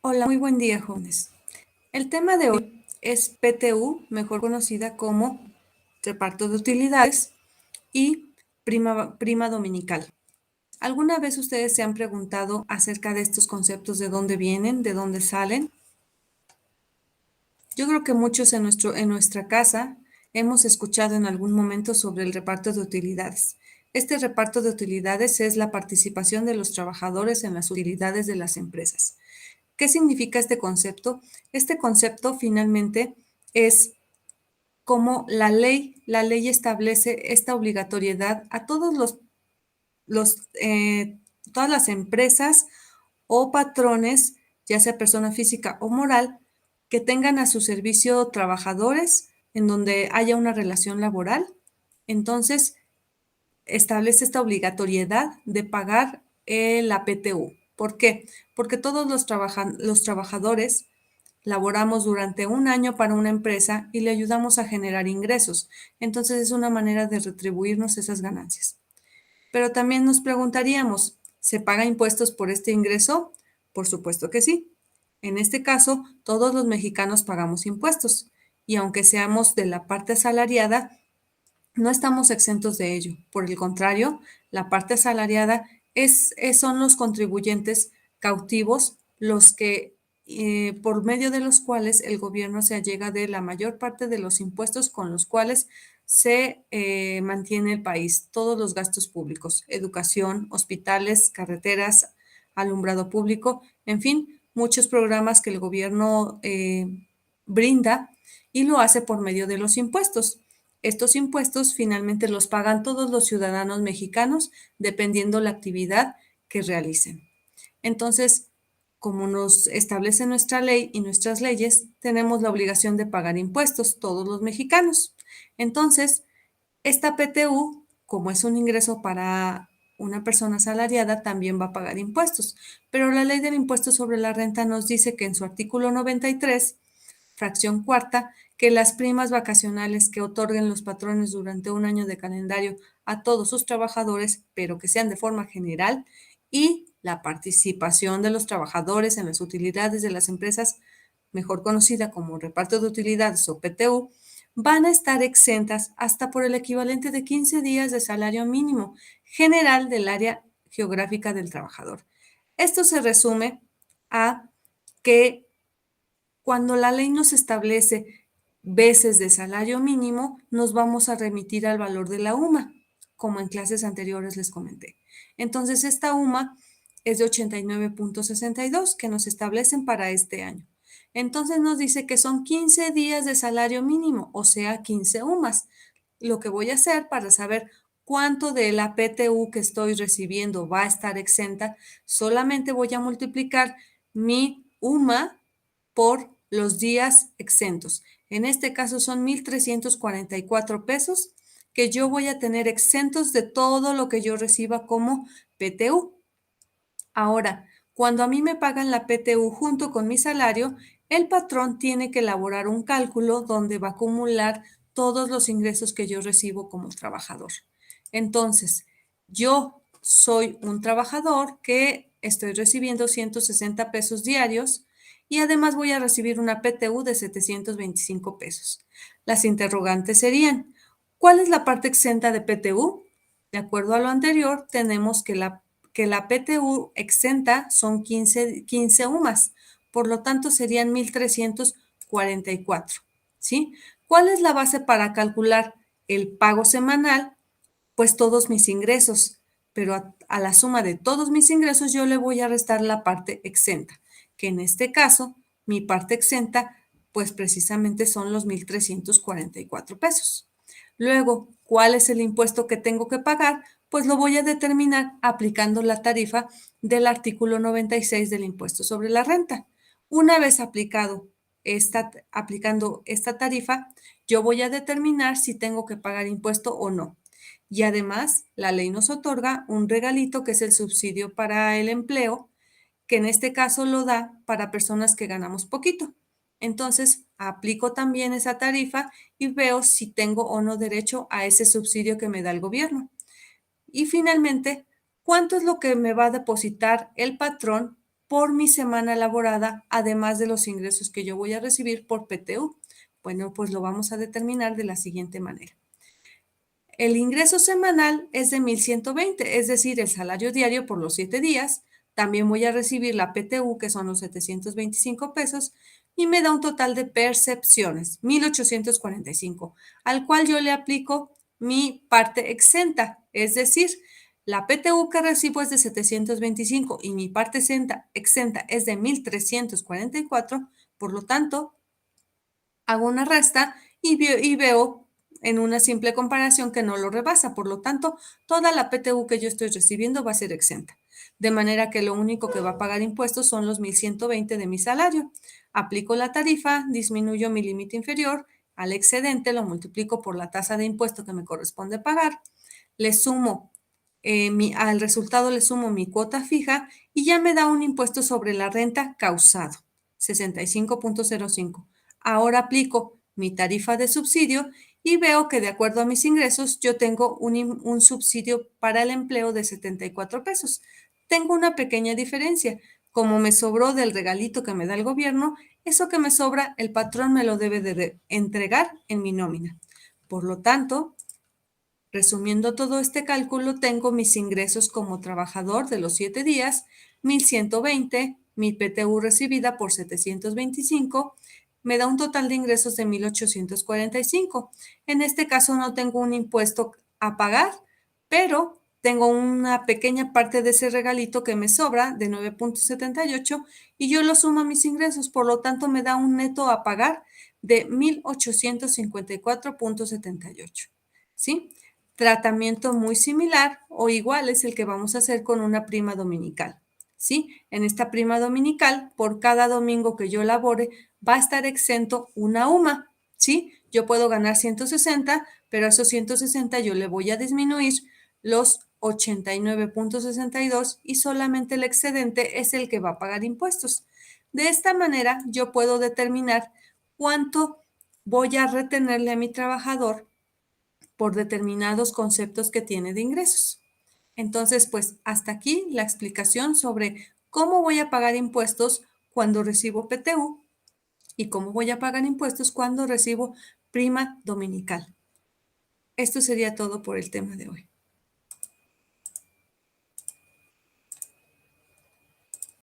Hola, muy buen día, jóvenes. El tema de hoy es PTU, mejor conocida como reparto de utilidades y prima dominical. ¿Alguna vez ustedes se han preguntado acerca de estos conceptos, de dónde vienen, de dónde salen? Yo creo que muchos en nuestra casa hemos escuchado en algún momento sobre el reparto de utilidades. Este reparto de utilidades es la participación de los trabajadores en las utilidades de las empresas. ¿Qué significa este concepto? Este concepto finalmente es como la ley establece esta obligatoriedad a los, eh, todas las empresas o patrones, ya sea persona física o moral, que tengan a su servicio trabajadores en donde haya una relación laboral. Entonces, establece esta obligatoriedad de pagar la PTU. ¿Por qué? Porque todos los trabajadores laboramos durante un año para una empresa y le ayudamos a generar ingresos. Entonces es una manera de retribuirnos esas ganancias. Pero también nos preguntaríamos, ¿se paga impuestos por este ingreso? Por supuesto que sí. En este caso, todos los mexicanos pagamos impuestos y aunque seamos de la parte asalariada, no estamos exentos de ello. Por el contrario, la parte asalariada son los contribuyentes cautivos, los que, por medio de los cuales el gobierno se allega de la mayor parte de los impuestos con los cuales se mantiene el país, todos los gastos públicos, educación, hospitales, carreteras, alumbrado público, en fin, muchos programas que el gobierno brinda y lo hace por medio de los impuestos. Estos impuestos finalmente los pagan todos los ciudadanos mexicanos dependiendo la actividad que realicen. Entonces, como nos establece nuestra ley y nuestras leyes, tenemos la obligación de pagar impuestos todos los mexicanos. Entonces, esta PTU, como es un ingreso para una persona asalariada, también va a pagar impuestos. Pero la ley del impuesto sobre la renta nos dice que en su artículo 93 fracción cuarta, que las primas vacacionales que otorguen los patrones durante un año de calendario a todos sus trabajadores, pero que sean de forma general, y la participación de los trabajadores en las utilidades de las empresas, mejor conocida como reparto de utilidades o PTU, van a estar exentas hasta por el equivalente de 15 días de salario mínimo general del área geográfica del trabajador. Esto se resume a que cuando la ley nos establece veces de salario mínimo, nos vamos a remitir al valor de la UMA, como en clases anteriores les comenté. Entonces, esta UMA es de 89.62 que nos establecen para este año. Entonces nos dice que son 15 días de salario mínimo, o sea, 15 UMAs. Lo que voy a hacer para saber cuánto de la PTU que estoy recibiendo va a estar exenta, solamente voy a multiplicar mi UMA por los días exentos. En este caso son 1,344 pesos que yo voy a tener exentos de todo lo que yo reciba como PTU. Ahora, cuando a mí me pagan la PTU junto con mi salario, el patrón tiene que elaborar un cálculo donde va a acumular todos los ingresos que yo recibo como trabajador. Entonces, yo soy un trabajador que estoy recibiendo 160 pesos diarios y además voy a recibir una PTU de 725 pesos. Las interrogantes serían, ¿cuál es la parte exenta de PTU? De acuerdo a lo anterior, tenemos que la PTU exenta son 15 UMAS, por lo tanto serían 1,344, ¿sí? ¿Cuál es la base para calcular el pago semanal? Pues todos mis ingresos, pero a la suma de todos mis ingresos yo le voy a restar la parte exenta, que en este caso, mi parte exenta, pues precisamente son los 1,344 pesos. Luego, ¿cuál es el impuesto que tengo que pagar? Pues lo voy a determinar aplicando la tarifa del artículo 96 del impuesto sobre la renta. Una vez aplicando esta tarifa, yo voy a determinar si tengo que pagar impuesto o no. Y además, la ley nos otorga un regalito que es el subsidio para el empleo, que en este caso lo da para personas que ganamos poquito. Entonces, aplico también esa tarifa y veo si tengo o no derecho a ese subsidio que me da el gobierno. Y finalmente, ¿cuánto es lo que me va a depositar el patrón por mi semana laborada, además de los ingresos que yo voy a recibir por PTU. Bueno, pues lo vamos a determinar de la siguiente manera. El ingreso semanal es de 1,120, es decir, el salario diario por los 7 días. También voy a recibir la PTU, que son los 725 pesos, y me da un total de percepciones, 1,845, al cual yo le aplico mi parte exenta, es decir, la PTU que recibo es de 725 y mi parte exenta es de 1,344, por lo tanto, hago una resta y veo en una simple comparación que no lo rebasa. Por lo tanto, toda la PTU que yo estoy recibiendo va a ser exenta. De manera que lo único que va a pagar impuestos son los 1,120 de mi salario. Aplico la tarifa, disminuyo mi límite inferior, al excedente lo multiplico por la tasa de impuesto que me corresponde pagar, le sumo al resultado le sumo mi cuota fija y ya me da un impuesto sobre la renta causado, 65,05. Ahora aplico mi tarifa de subsidio y veo que de acuerdo a mis ingresos yo tengo un subsidio para el empleo de 74 pesos. Tengo una pequeña diferencia. Como me sobró del regalito que me da el gobierno, eso que me sobra el patrón me lo debe de entregar en mi nómina. Por lo tanto, resumiendo todo este cálculo, tengo mis ingresos como trabajador de los 7 días, 1,120, mi PTU recibida por 725, me da un total de ingresos de 1,845. En este caso no tengo un impuesto a pagar, pero tengo una pequeña parte de ese regalito que me sobra de 9,78 y yo lo sumo a mis ingresos, por lo tanto me da un neto a pagar de 1,854,78. ¿Sí? Tratamiento muy similar o igual es el que vamos a hacer con una prima dominical. ¿Sí? En esta prima dominical, por cada domingo que yo labore, va a estar exento una UMA. ¿Sí? Yo puedo ganar 160, pero a esos 160 yo le voy a disminuir los 89,62 y solamente el excedente es el que va a pagar impuestos. De esta manera, yo puedo determinar cuánto voy a retenerle a mi trabajador por determinados conceptos que tiene de ingresos. Entonces, pues hasta aquí la explicación sobre cómo voy a pagar impuestos cuando recibo PTU y cómo voy a pagar impuestos cuando recibo prima dominical. Esto sería todo por el tema de hoy.